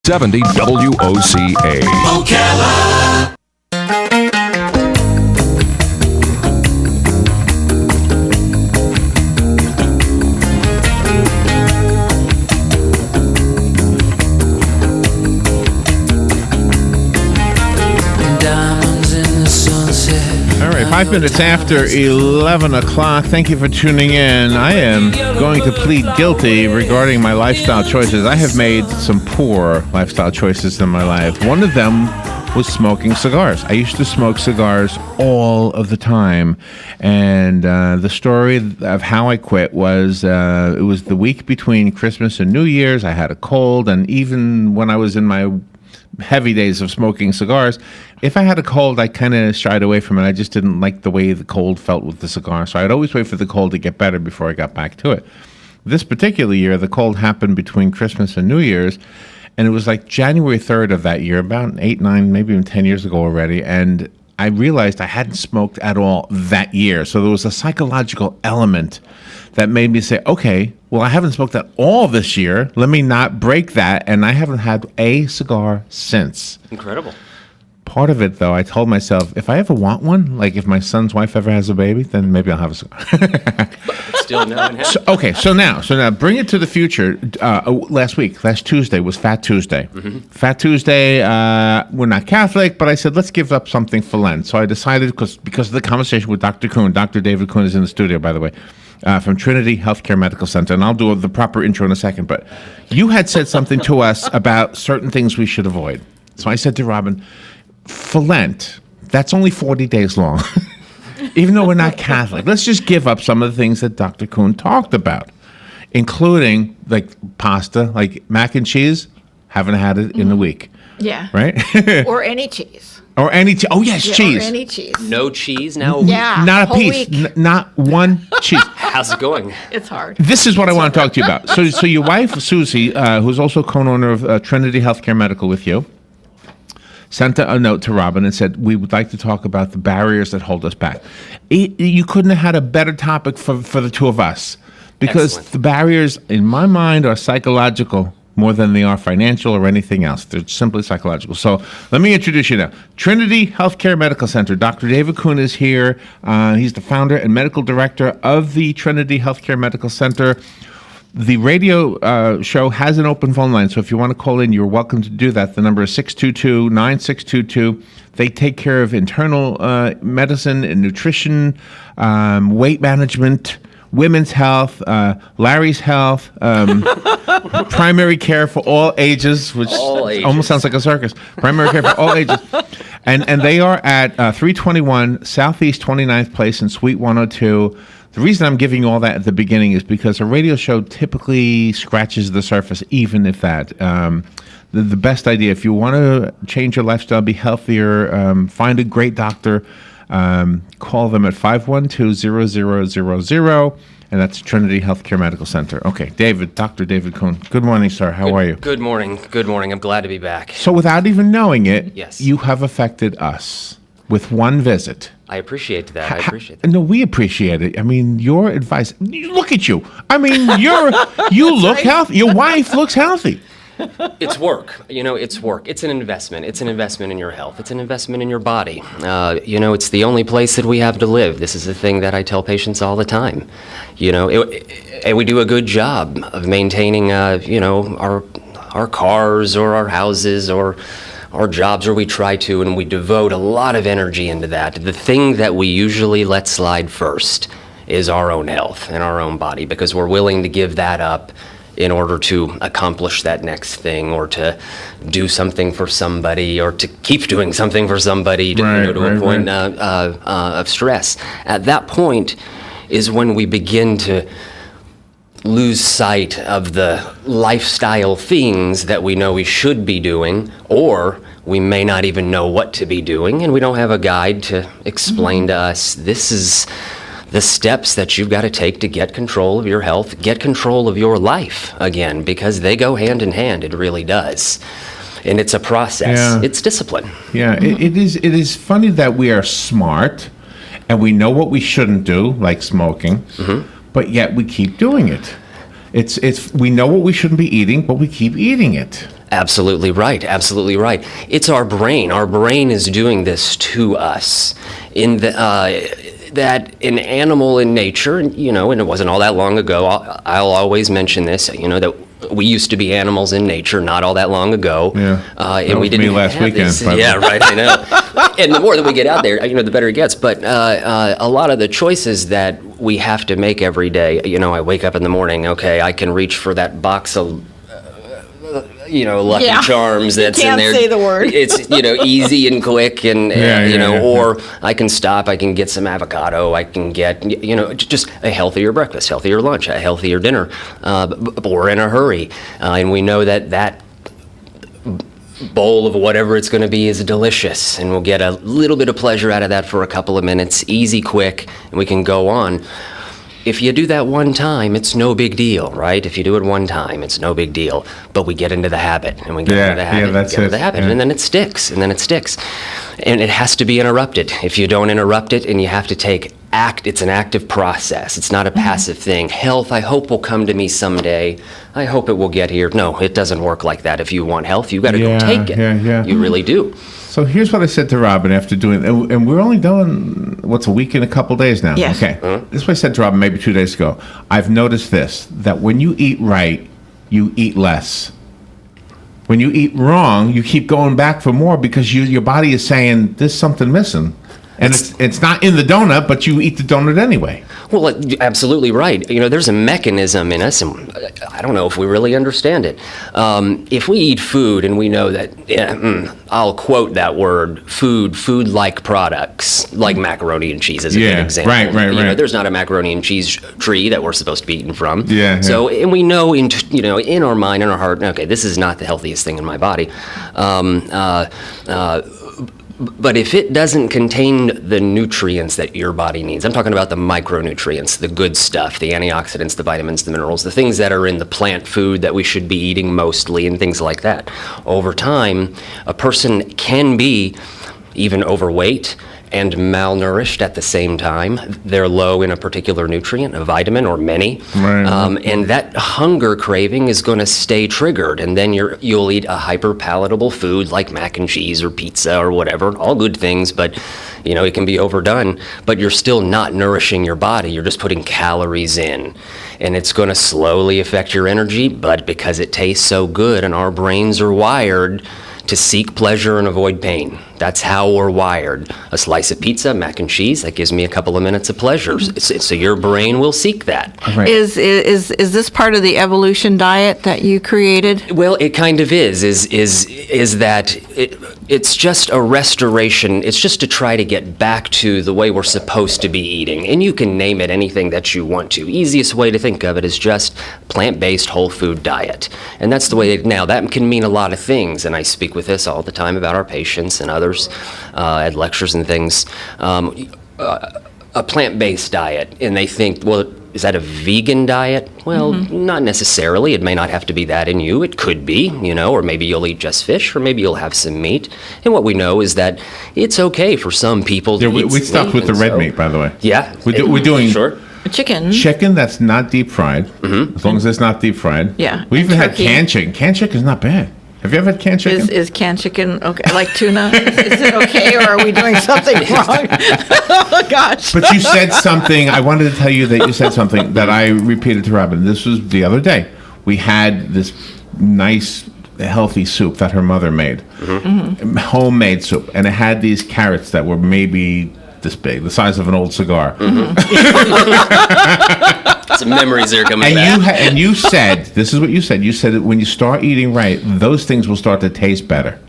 670 WOCA. Ocala. All right, 5 minutes after 11 o'clock. Thank you for tuning in. I am going to plead guilty regarding my lifestyle choices. I have made some poor lifestyle choices in my life. One of them was smoking cigars. I used to smoke cigars all of the time. And the story of how I quit was it was the week between Christmas and New Year's. I had a cold, and even when I was in my heavy days of smoking cigars, if I had a cold, I kind of shied away from it. I just didn't like the way the cold felt with the cigar. So I'd always wait for the cold to get better before I got back to it. This particular year, the cold happened between Christmas and New Year's, and it was like January 3rd of that year, about 8, 9, maybe even 10 years ago already, and I realized I hadn't smoked at all that year. So there was a psychological element that made me say, okay, well, I haven't smoked at all this year. Let me not break that. And I haven't had a cigar since. Incredible. Part of it, though, I told myself, if I ever want one, like if my son's wife ever has a baby, then maybe I'll have a cigar. Still no one has. So now, bring it to the future. Last Tuesday was Fat Tuesday. Mm-hmm. Fat Tuesday, we're not Catholic, but I said, let's give up something for Lent. So I decided, because of the conversation with Dr. Kuhn, Dr. David Kuhn is in the studio, by the way, from Trinity Healthcare Medical Center, and I'll do the proper intro in a second, but you had said something to us about certain things we should avoid. So I said to Robin, for Lent, that's only 40 days long. Even though we're not Catholic, let's just give up some of the things that Dr. Kuhn talked about, including like pasta, like mac and cheese. Haven't had it in a week. Yeah. Right? Or any cheese. Or any cheese. Oh, yes, Yeah, cheese. Or any cheese. No cheese now? Yeah. Not a whole piece. week. Not one cheese. How's it going? It's hard. This is what I want to talk to you about. So your wife, Susie, who's also co-owner of Trinity Healthcare Medical with you, sent a note to Robin and said, we would like to talk about the barriers that hold us back. You couldn't have had a better topic for the two of us, because Excellent. the barriers, in my mind, are psychological more than they are financial or anything else. They're simply psychological. So let me introduce you now. Trinity Healthcare Medical Center. Dr. David Kuhn is here. He's the founder and medical director of the Trinity Healthcare Medical Center. The radio show has an open phone line, so if you want to call in, you're welcome to do that. The number is 622-9622. They take care of internal medicine and nutrition, weight management, women's health, Larry's health, primary care for all ages, which almost sounds like a circus. Primary care for all ages. And they are at 321 Southeast 29th Place in Suite 102. The reason I'm giving you all that at the beginning is because a radio show typically scratches the surface, even if that. The best idea, if you want to change your lifestyle, be healthier, find a great doctor, call them at 512-0000, and that's Trinity Healthcare Medical Center. Okay, Dr. David Kuhn. Good morning, sir. How are you? Good morning. Good morning. I'm glad to be back. So without even knowing it, Yes. you have affected us with one visit. I appreciate that. I appreciate that. No, we appreciate it. I mean, your advice. Look at you. I mean, you look healthy. Your wife looks healthy. It's work. It's work. It's an investment. It's an investment in your health. It's an investment in your body. It's the only place that we have to live. This is a thing that I tell patients all the time. And we do a good job of maintaining, our cars or our houses or our jobs, or we try to, and we devote a lot of energy into that. The thing that we usually let slide first is our own health and our own body, because we're willing to give that up in order to accomplish that next thing, or to do something for somebody, or to keep doing something for somebody to a point of stress. At that point is when we begin to lose sight of the lifestyle things that we know we should be doing, or we may not even know what to be doing, and we don't have a guide to explain to us, this is the steps that you've got to take to get control of your health, get control of your life again, because they go hand in hand. It really does. And it's a process. Yeah. It's discipline. Yeah, it is funny that we are smart and we know what we shouldn't do, like smoking, but yet we keep doing it. It's we know what we shouldn't be eating, but we keep eating it. Absolutely right. Absolutely right. It's our brain. Our brain is doing this to us. In the that an animal in nature, and it wasn't all that long ago. I'll always mention this. That we used to be animals in nature not all that long ago. Yeah. And we didn't me last have weekend. this. Yeah, right. I know. And the more that we get out there, the better it gets. But a lot of the choices that we have to make every day. I wake up in the morning. Okay, I can reach for that box of Lucky Yeah. Charms that's Can't in there. say the word. It's easy and quick, and Yeah. or I can stop. I can get some avocado. I can get just a healthier breakfast, healthier lunch, a healthier dinner. But we're in a hurry, and we know that bowl of whatever it's going to be is delicious, and we'll get a little bit of pleasure out of that for a couple of minutes, easy, quick, and we can go on. If you do that one time, it's no big deal, right? If you do it one time, it's no big deal. But we get into the habit, and we get into the habit, that's get into it. the habit, Yeah. and then it sticks, and it has to be interrupted. If you don't interrupt it, and you have to it's an active process. It's not a passive thing. Health, I hope, will come to me someday. I hope it will get here. No, it doesn't work like that. If you want health, you got to go take it. Yeah. You really do. So here's what I said to Robin after doing, and we're only doing, a week and a couple days now? Yes. Okay. This is what I said to Robin maybe 2 days ago. I've noticed this, that when you eat right, you eat less. When you eat wrong, you keep going back for more because your body is saying, there's something missing. And it's not in the donut, but you eat the donut anyway. Well, absolutely right. There's a mechanism in us, and I don't know if we really understand it. If we eat food and we know that, I'll quote that word, food-like products, like macaroni and cheese is a good example. Right. There's not a macaroni and cheese tree that we're supposed to be eating from. Yeah. So, and we know in our mind, in our heart, okay, this is not the healthiest thing in my body. But if it doesn't contain the nutrients that your body needs, I'm talking about the micronutrients, the good stuff, the antioxidants, the vitamins, the minerals, the things that are in the plant food that we should be eating mostly, and things like that. Over time, a person can be even overweight and malnourished at the same time. They're low in a particular nutrient, a vitamin or many, and that hunger craving is going to stay triggered, and then you'll eat a hyper-palatable food like mac and cheese or pizza or whatever, all good things, but it can be overdone, but you're still not nourishing your body. You're just putting calories in, and it's going to slowly affect your energy, but because it tastes so good and our brains are wired to seek pleasure and avoid pain. That's how we're wired. A slice of pizza, mac and cheese, that gives me a couple of minutes of pleasure. So your brain will seek that. Right. Is this part of the evolution diet that you created? Well, it kind of is that it's just a restoration. It's just to try to get back to the way we're supposed to be eating. And you can name it anything that you want to. Easiest way to think of it is just plant-based whole food diet. And that's the way, now that can mean a lot of things. And I speak with this all the time about our patients and others at lectures and things. A plant-based diet, and they think, well, is that a vegan diet? Well, not necessarily. It may not have to be that in you. It could be, or maybe you'll eat just fish, or maybe you'll have some meat. And what we know is that it's okay for some people to eat We stopped with the red meat, by the way. Yeah. We're doing Sure. Chicken. chicken that's not deep fried, as long as it's not deep fried. Yeah, We even and had turkey. canned chicken. Canned chicken is not bad. Have you ever had canned chicken? Is canned chicken okay? Like tuna? Is it okay, or are we doing something wrong? Oh gosh. But you said something. I wanted to tell you that you said something that I repeated to Robin. This was the other day. We had this nice, healthy soup that her mother made, homemade soup, and it had these carrots that were maybe this big, the size of an old cigar. Some memories are coming And back. you said, this is what you said. You said that when you start eating right, those things will start to taste better.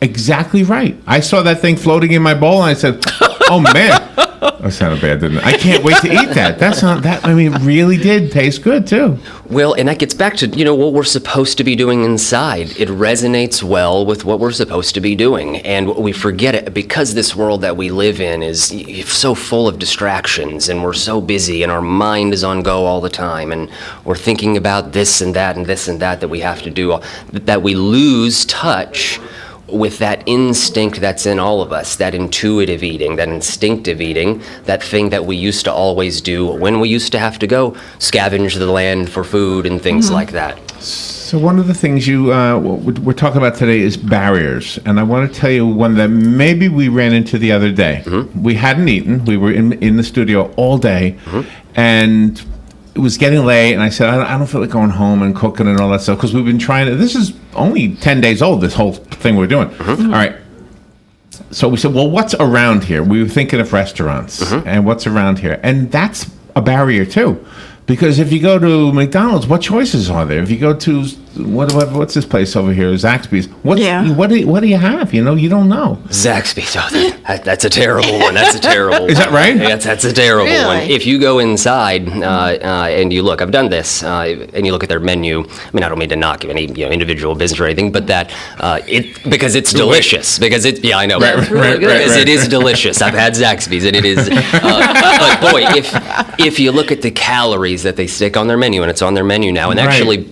Exactly right. I saw that thing floating in my bowl, and I said, "Oh man, that sounded bad, didn't it? I can't wait to eat that. That's not that. I mean, it really did taste good too." Well, and that gets back to, what we're supposed to be doing inside. It resonates well with what we're supposed to be doing. And we forget it because this world that we live in is so full of distractions, and we're so busy, and our mind is on go all the time, and we're thinking about this and that and this and that we have to do, that we lose touch with that instinct that's in all of us, that intuitive eating, that instinctive eating, that thing that we used to always do when we used to have to go scavenge the land for food and things like that. So one of the things we're talking about today is barriers, and I want to tell you one that maybe we ran into the other day. We hadn't eaten. We were in the studio all day, and it was getting late, and I said, I don't feel like going home and cooking and all that stuff, because we've been trying to, this is only 10 days old, this whole thing we're doing. All right. So we said, well, what's around here? We were thinking of restaurants, and what's around here? And that's a barrier, too. Because if you go to McDonald's, what choices are there? If you go to what's this place over here, Zaxby's? What do you have? You don't know. Zaxby's, that's a terrible one. That's a terrible one. Is that right? That's a terrible one. Really? If you go inside and you look, I've done this, and you look at their menu. I mean, I don't mean to knock any individual business or anything, but that because it's delicious. Because I know. That's really good. Because it is delicious. I've had Zaxby's, and it is. But boy, if you look at the calories that they stick on their menu, and it's on their menu now, and actually,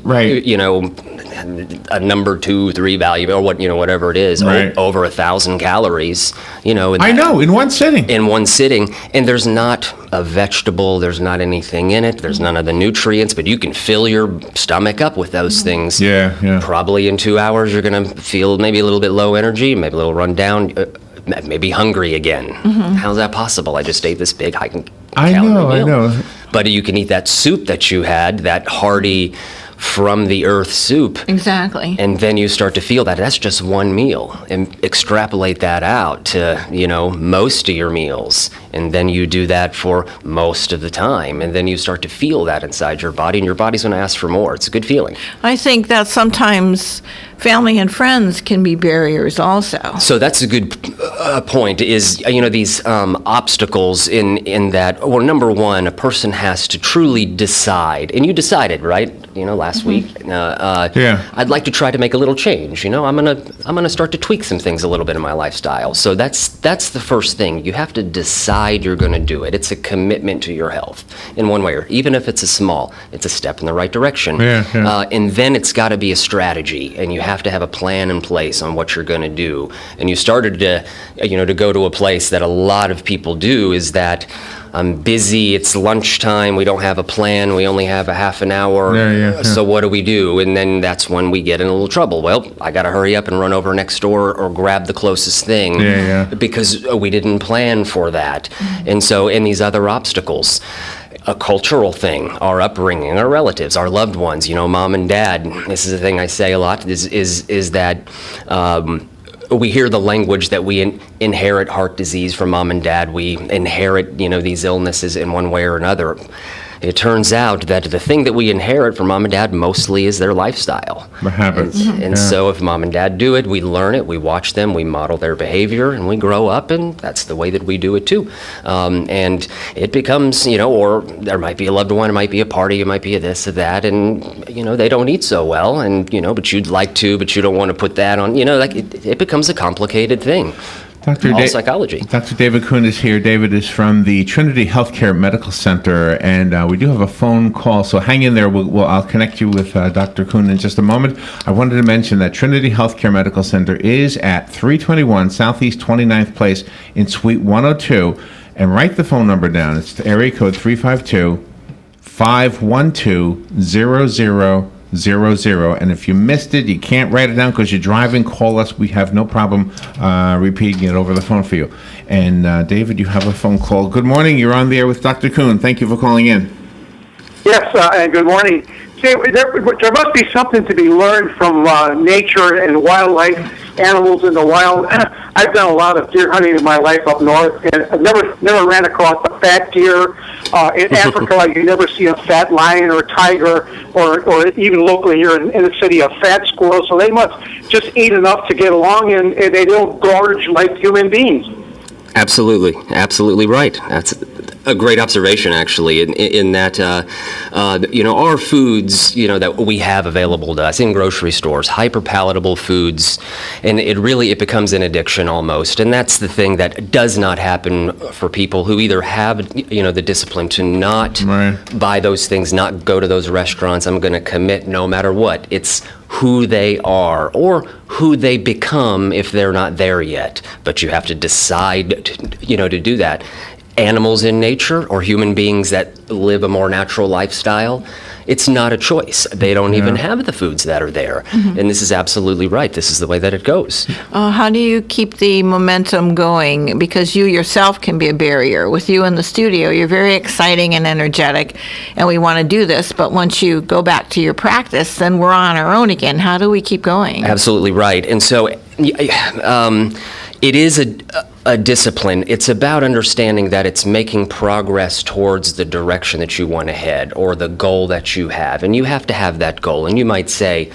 a number 2, 3 value, or whatever it is, over 1,000 calories. I know, in one sitting. In one sitting, and there's not a vegetable, there's not anything in it, there's none of the nutrients, but you can fill your stomach up with those things. Yeah. Probably in 2 hours, you're going to feel maybe a little bit low energy, maybe a little run down, maybe hungry again. How's that possible? I just ate this big high calorie meal. I know. But you can eat that soup that you had, that hearty, from the earth soup. Exactly. And then you start to feel that. That's just one meal. And extrapolate that out to, most of your meals. And then you do that for most of the time. And then you start to feel that inside your body, and your body's going to ask for more. It's a good feeling. I think that sometimes family and friends can be barriers also. So that's a good point, is, these obstacles in that, well, number one, a person has to truly decide, and you decided, right, last week, I'd like to try to make a little change, I'm gonna start to tweak some things a little bit in my lifestyle. So that's the first thing. You have to decide you're gonna do it. It's a commitment to your health in one way, or even if it's it's a step in the right direction. And then it's gotta be a strategy, and you have to have a plan in place on what you're gonna do. And you started to go to a place that a lot of people do, is that I'm busy, it's lunchtime, we don't have a plan, we only have a half an hour, so what do we do? And then that's when we get in a little trouble. Well, I gotta hurry up and run over next door or grab the closest thing, because we didn't plan for that. And so, and these other obstacles, a cultural thing, our upbringing, our relatives, our loved ones, mom and dad. This is the thing I say a lot, is that we hear the language that we inherit heart disease from mom and dad. We inherit, these illnesses in one way or another. It turns out that the thing that we inherit from mom and dad mostly is their lifestyle. The habits. And so if mom and dad do it, we learn it, we watch them, we model their behavior, and we grow up, and that's the way that we do it too. And it becomes, or there might be a loved one, it might be a party, it might be a this or that, and, they don't eat so well, and, but you'd like to, but you don't want to put that on, it becomes a complicated thing. Psychology. Dr. David Kuhn is here. David is from the Trinity Healthcare Medical Center, and we do have a phone call, so hang in there. I'll connect you with Dr. Kuhn in just a moment. I wanted to mention that Trinity Healthcare Medical Center is at 321 Southeast 29th Place in Suite 102, and write the phone number down. It's the area code 352-512-0000. And if you missed it, you can't write it down because you're driving, call us. We have no problem repeating it over the phone for you. And David, you have a phone call. Good morning. You're on the air with Dr. Kuhn. Thank you for calling in. Yes, and good morning. See, there must be something to be learned from nature and wildlife, animals in the wild. I've done a lot of deer hunting in my life up north, and I've never ran across a fat deer. In Africa, you never see a fat lion or tiger, or even locally here in the city, a fat squirrel. So they must just eat enough to get along, and they don't gorge like human beings. Absolutely right. a great observation, actually, in that, our foods, that we have available to us in grocery stores, hyper-palatable foods, and it becomes an addiction almost. And that's the thing that does not happen for people who either have, the discipline to not buy those things, not go to those restaurants. I'm going to commit no matter what. It's who they are or who they become if they're not there yet. But you have to decide, to do that. Animals in nature or human beings that live a more natural lifestyle, it's not a choice. They don't even have the foods that are there. And this is absolutely right. This is the way that it goes. How do you keep the momentum going? Because you yourself can be a barrier. With you in the studio, you're very exciting and energetic, and we want to do this. But once you go back to your practice, then we're on our own again. How do we keep going? Absolutely right. And so it is a discipline. It's about understanding that it's making progress towards the direction that you want to head or the goal that you have. And you have to have that goal. And you might say,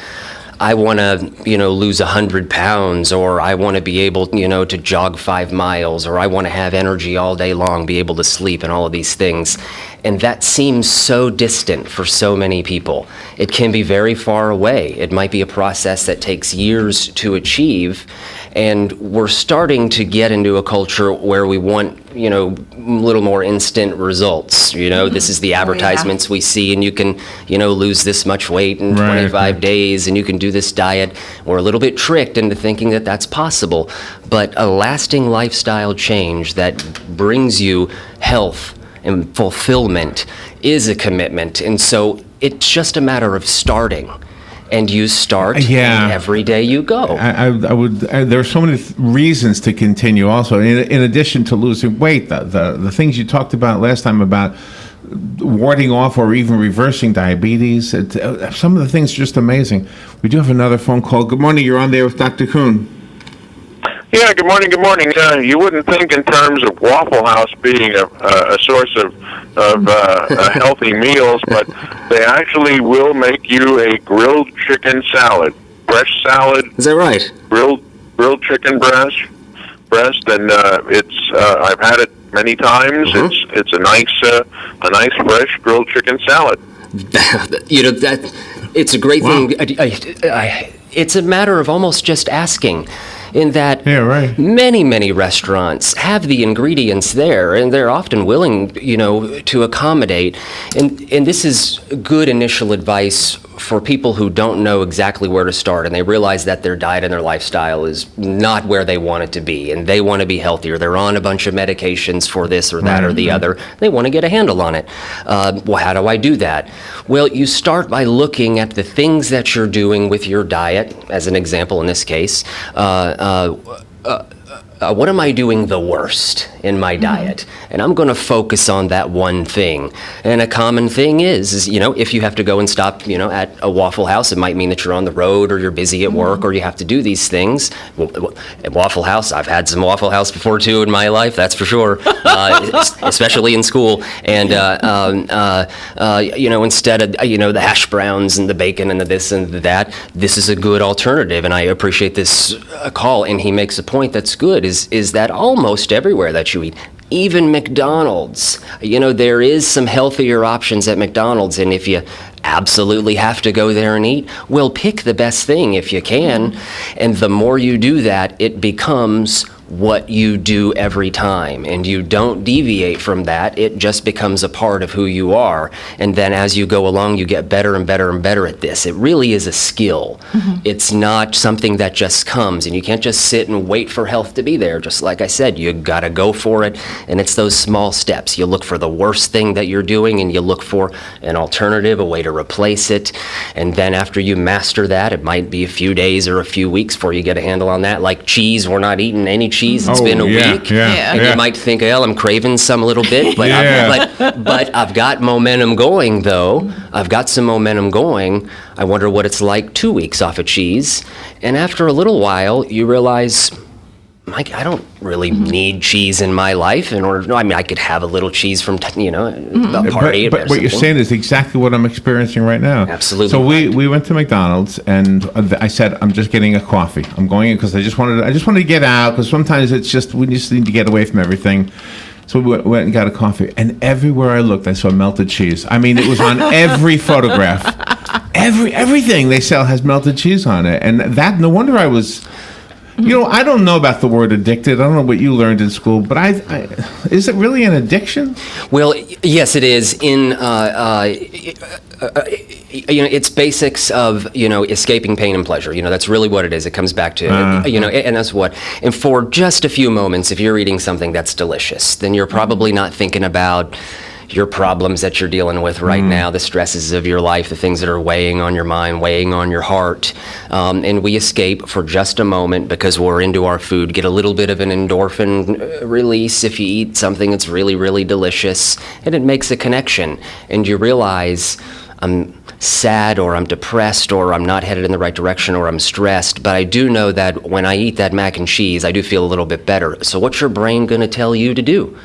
I want to, lose 100 pounds, or I want to be able, to jog 5 miles, or I want to have energy all day long, be able to sleep, and all of these things. And that seems so distant for so many people. It can be very far away. It might be a process that takes years to achieve. And we're starting to get into a culture where we want, a little more instant results. This is the advertisements we see, and you can, lose this much weight in 25 days, and you can do this diet. We're a little bit tricked into thinking that that's possible. But a lasting lifestyle change that brings you health and fulfillment is a commitment. And so it's just a matter of starting. And you start, and every day you go. I would. There are so many reasons to continue. Also, in addition to losing weight, the things you talked about last time about warding off or even reversing diabetes. Some of the things are just amazing. We do have another phone call. Good morning. You're on there with Dr. Kuhn. Yeah, good morning. Good morning. You wouldn't think in terms of Waffle House being a source of healthy meals, but they actually will make you a grilled chicken salad, fresh salad. Is that right? Grilled chicken breast, and I've had it many times. It's a nice fresh grilled chicken salad. It's a great thing. It's a matter of almost just asking. In that many restaurants have the ingredients there, and they're often willing, to accommodate. And this is good initial advice for people who don't know exactly where to start, and they realize that their diet and their lifestyle is not where they want it to be, and they want to be healthier. They're on a bunch of medications for this or that or the other. They want to get a handle on it. Well, how do I do that? Well, you start by looking at the things that you're doing with your diet, as an example in this case. What am I doing the worst in my diet? And I'm going to focus on that one thing. And a common thing is, if you have to go and stop, at a Waffle House, it might mean that you're on the road or you're busy at work or you have to do these things. Well, at Waffle House, I've had some Waffle House before too in my life, that's for sure, especially in school. And, instead of, the hash browns and the bacon and the this and the that, this is a good alternative. And I appreciate this call, and he makes a point that's good, is that almost everywhere that you eat, even McDonald's, there is some healthier options at McDonald's, and if you absolutely have to go there and eat, well, pick the best thing if you can, and the more you do that, it becomes what you do every time, and you don't deviate from that. It just becomes a part of who you are, and then as you go along, you get better and better and better at this. It really is a skill. It's not something that just comes, and you can't just sit and wait for health to be there. Just like I said, you gotta go for it, and it's those small steps. You look for the worst thing that you're doing, and you look for an alternative, a way to replace it, and then after you master that, it might be a few days or a few weeks before you get a handle on that. Like cheese, we're not eating any cheese. It's been a week, and you might think, well, I'm craving some a little bit, but I've got momentum going, though. I've got some momentum going. I wonder what it's like 2 weeks off of cheese. And after a little while, you realize, Mike, I don't really need cheese in my life in order. No, I mean, I could have a little cheese from, a party. But what you're saying is exactly what I'm experiencing right now. Absolutely. So we went to McDonald's, and I said, I'm just getting a coffee. I'm going in because I just wanted to get out, because sometimes it's just, we just need to get away from everything. So we went and got a coffee, and everywhere I looked, I saw melted cheese. I mean, it was on every photograph. Everything they sell has melted cheese on it. And that, no wonder I was... I don't know about the word addicted. I don't know what you learned in school, but is it really an addiction? Well, yes, it is. It's basics of, escaping pain and pleasure. That's really what it is. It comes back to, and that's what. And for just a few moments, if you're eating something that's delicious, then you're probably not thinking about your problems that you're dealing with right now, the stresses of your life, the things that are weighing on your mind, weighing on your heart. And we escape for just a moment because we're into our food, get a little bit of an endorphin release if you eat something that's really, really delicious, and it makes a connection. And you realize, I'm sad, or I'm depressed, or I'm not headed in the right direction, or I'm stressed, but I do know that when I eat that mac and cheese, I do feel a little bit better. So what's your brain going to tell you to do?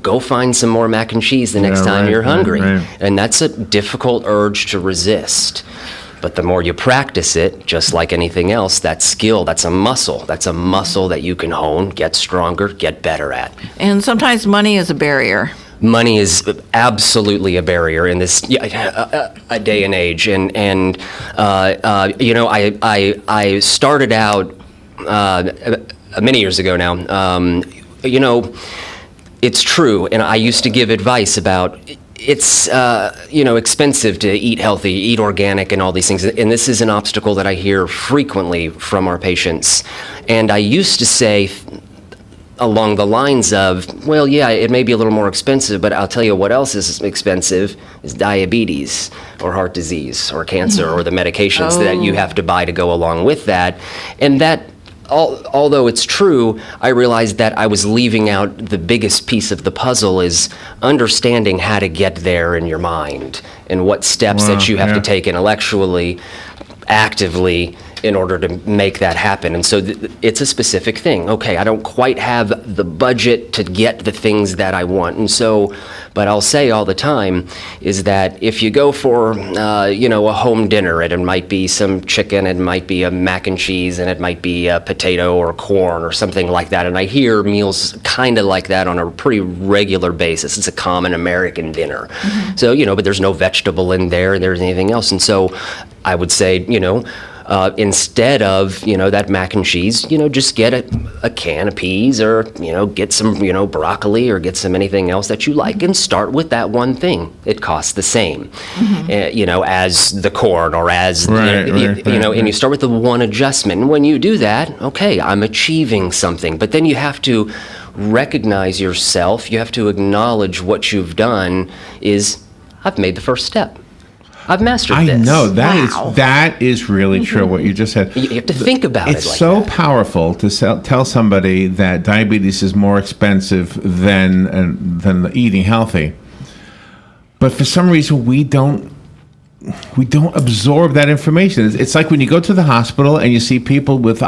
Go find some more mac and cheese the next time you're hungry. Right. And that's a difficult urge to resist. But the more you practice it, just like anything else, that skill, that's a muscle. That's a muscle that you can hone, get stronger, get better at. And sometimes money is a barrier. Money is absolutely a barrier in this a day and age. And I started out many years ago now. It's true, and I used to give advice about it's expensive to eat healthy, eat organic, and all these things. And this is an obstacle that I hear frequently from our patients. And I used to say along the lines of, well, yeah, it may be a little more expensive, but I'll tell you what else is expensive is diabetes or heart disease or cancer or the medications that you have to buy to go along with that. And that, although it's true, I realized that I was leaving out the biggest piece of the puzzle is understanding how to get there in your mind and what steps that you have to take intellectually, actively, in order to make that happen. And so it's a specific thing. Okay, I don't quite have the budget to get the things that I want. And so, but I'll say all the time is that if you go for, a home dinner, and it might be some chicken, it might be a mac and cheese, and it might be a potato or corn or something like that. And I hear meals kind of like that on a pretty regular basis. It's a common American dinner. So, but there's no vegetable in there, and there's anything else. And so I would say, instead of, that mac and cheese, just get a can of peas, or, get some, broccoli, or get some anything else that you like, and start with that one thing. It costs the same, as the corn, or as, and you start with the one adjustment. And when you do that, okay, I'm achieving something. But then you have to recognize yourself. You have to acknowledge what you've done is, I've made the first step. I've mastered this. I know that is really true. What you just said. You have to think about it. It's so powerful to tell somebody that diabetes is more expensive than eating healthy. But for some reason, we don't absorb that information. It's like when you go to the hospital and you see people with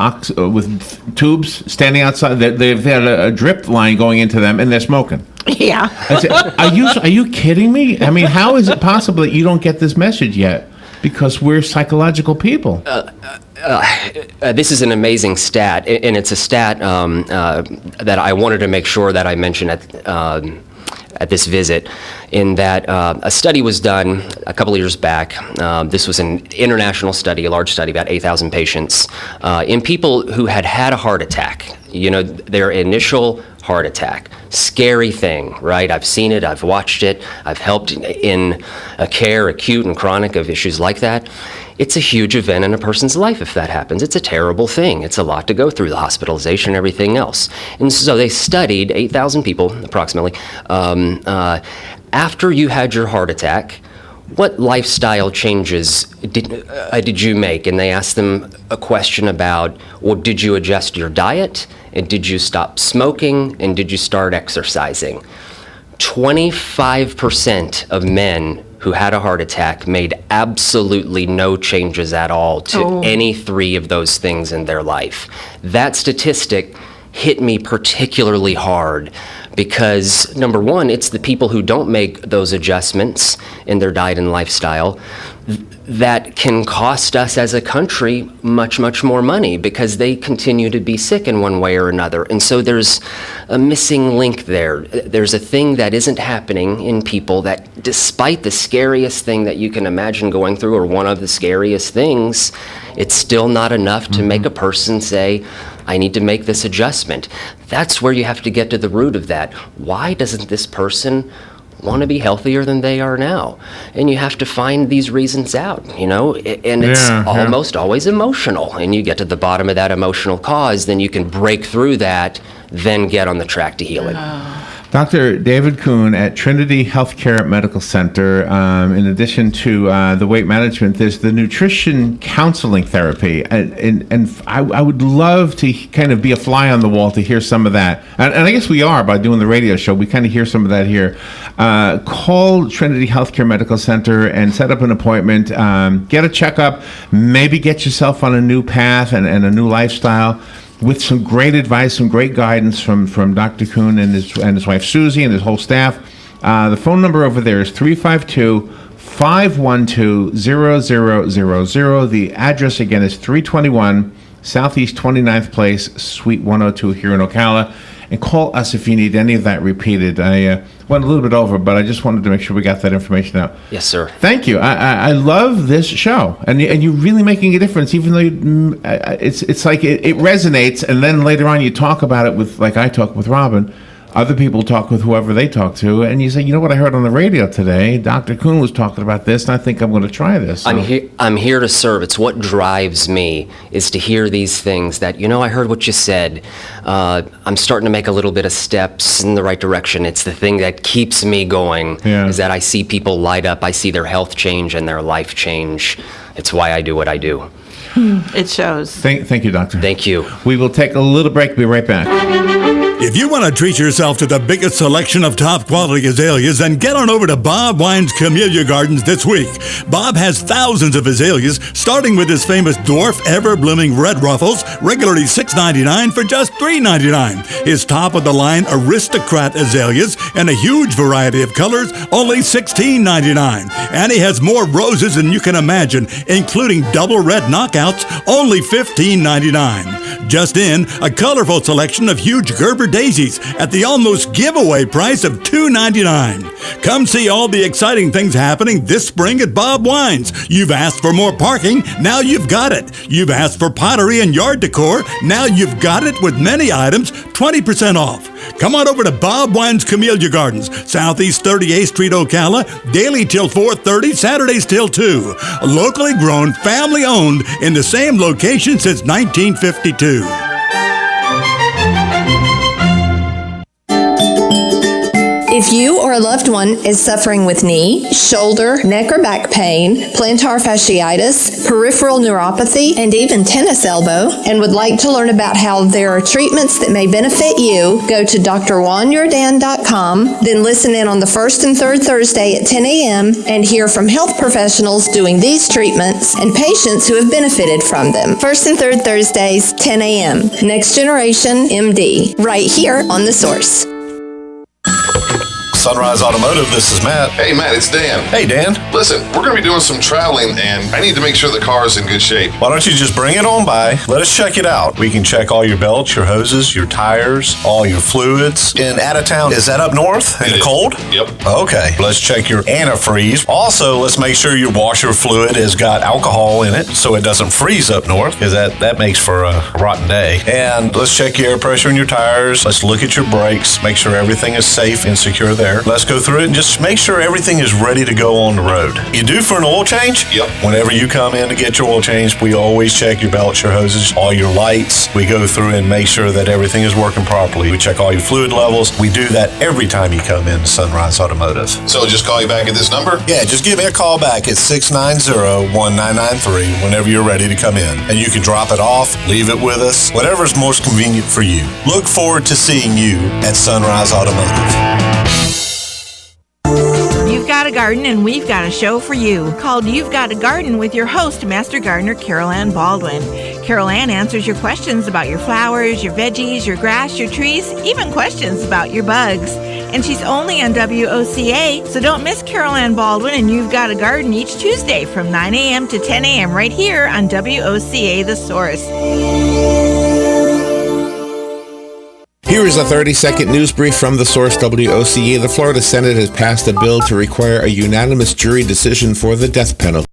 tubes standing outside. They've had a drip line going into them, and they're smoking. Yeah. Are you kidding me? I mean, how is it possible that you don't get this message yet? Because we're psychological people. This is an amazing stat, and it's a stat that I wanted to make sure that I mentioned at this visit, in that a study was done a couple of years back. This was an international study, a large study, about 8,000 patients, in people who had a heart attack. Their initial heart attack. Scary thing, right? I've seen it, I've watched it, I've helped in care, acute and chronic, of issues like that. It's a huge event in a person's life if that happens. It's a terrible thing. It's a lot to go through, the hospitalization and everything else. And so they studied 8,000 people, approximately. After you had your heart attack, what lifestyle changes did you make? And they asked them a question about, well, did you adjust your diet? And did you stop smoking? And did you start exercising? 25% of men who had a heart attack made absolutely no changes at all to any three of those things in their life. That statistic hit me particularly hard because, number one, it's the people who don't make those adjustments in their diet and lifestyle that can cost us as a country much, much more money because they continue to be sick in one way or another. And so there's a missing link there. There's a thing that isn't happening in people that, despite the scariest thing that you can imagine going through, or one of the scariest things, it's still not enough to make a person say, I need to make this adjustment. That's where you have to get to the root of that. Why doesn't this person want to be healthier than they are now? And you have to find these reasons out, and it's almost always emotional. And you get to the bottom of that emotional cause, then you can break through that, then get on the track to healing. Dr. David Kuhn at Trinity Healthcare Medical Center. In addition to the weight management, there's the nutrition counseling therapy, and I would love to kind of be a fly on the wall to hear some of that. And I guess we are by doing the radio show. We kind of hear some of that here. Call Trinity Healthcare Medical Center and set up an appointment. Get a checkup. Maybe get yourself on a new path and a new lifestyle, with some great advice, some great guidance from Dr. Kuhn and his wife Susie and his whole staff. The phone number over there is 352-512-0000. The address again is 321 Southeast 29th Place, Suite 102 here in Ocala. And call us if you need any of that repeated. I went a little bit over, but I just wanted to make sure we got that information out. Yes, sir. Thank you. I love this show, and you're really making a difference. Even though it's like it resonates, and then later on you talk about it with, like I talk with Robin. Other people talk with whoever they talk to, and you say, you know what, I heard on the radio today, Dr. Kuhn was talking about this, and I think I'm going to try this. So. I'm here to serve. It's what drives me, is to hear these things that, I heard what you said. I'm starting to make a little bit of steps in the right direction. It's the thing that keeps me going, is that I see people light up, I see their health change and their life change. It's why I do what I do. It shows. Thank you, Doctor. Thank you. We will take a little break. Be right back. If you want to treat yourself to the biggest selection of top quality azaleas, then get on over to Bob Wine's Camellia Gardens this week. Bob has thousands of azaleas, starting with his famous dwarf ever-blooming red ruffles, regularly $6.99 for just $3.99. His top-of-the-line aristocrat azaleas in a huge variety of colors, only $16.99. And he has more roses than you can imagine, including double red knockouts, only $15.99. Just in, a colorful selection of huge Gerber daisies at the almost giveaway price of $2.99. Come see all the exciting things happening this spring at Bob Wine's. You've asked for more parking, now you've got it. You've asked for pottery and yard decor, now you've got it with many items 20% off. Come on over to Bob Wine's Camellia Gardens, Southeast 38th Street, Ocala, daily till 4:30, Saturdays till 2. Locally grown, family owned, in the same location since 1952. If you or a loved one is suffering with knee, shoulder, neck or back pain, plantar fasciitis, peripheral neuropathy, and even tennis elbow, and would like to learn about how there are treatments that may benefit you, go to drjuanyordan.com, then listen in on the first and third Thursday at 10 a.m. and hear from health professionals doing these treatments and patients who have benefited from them. First and third Thursdays, 10 a.m. Next Generation MD, right here on The Source. Sunrise Automotive, this is Matt. Hey, Matt, it's Dan. Hey, Dan. Listen, we're going to be doing some traveling, and I need to make sure the car is in good shape. Why don't you just bring it on by? Let us check it out. We can check all your belts, your hoses, your tires, all your fluids. In out of town, is that up north in the cold? Yep. Okay. Let's check your antifreeze. Also, let's make sure your washer fluid has got alcohol in it so it doesn't freeze up north, because that makes for a rotten day. And let's check your air pressure in your tires. Let's look at your brakes, make sure everything is safe and secure there. Let's go through it and just make sure everything is ready to go on the road. You due for an oil change? Yep. Whenever you come in to get your oil change, we always check your belts, your hoses, all your lights. We go through and make sure that everything is working properly. We check all your fluid levels. We do that every time you come in to Sunrise Automotive. So just call you back at this number? Yeah, just give me a call back at 690-1993 whenever you're ready to come in. And you can drop it off, leave it with us, whatever's most convenient for you. Look forward to seeing you at Sunrise Automotive. You've got a garden and we've got a show for you called You've Got a Garden with your host, Master Gardener Carol Ann Baldwin. Carol Ann answers your questions about your flowers, your veggies, your grass, your trees, even questions about your bugs. and she's only on WOCA, so don't miss Carol Ann Baldwin and You've Got a Garden each Tuesday from 9 a.m. to 10 a.m. right here on WOCA The Source. Here is a 30-second news brief from the source WOCA. The Florida Senate has passed a bill to require a unanimous jury decision for the death penalty.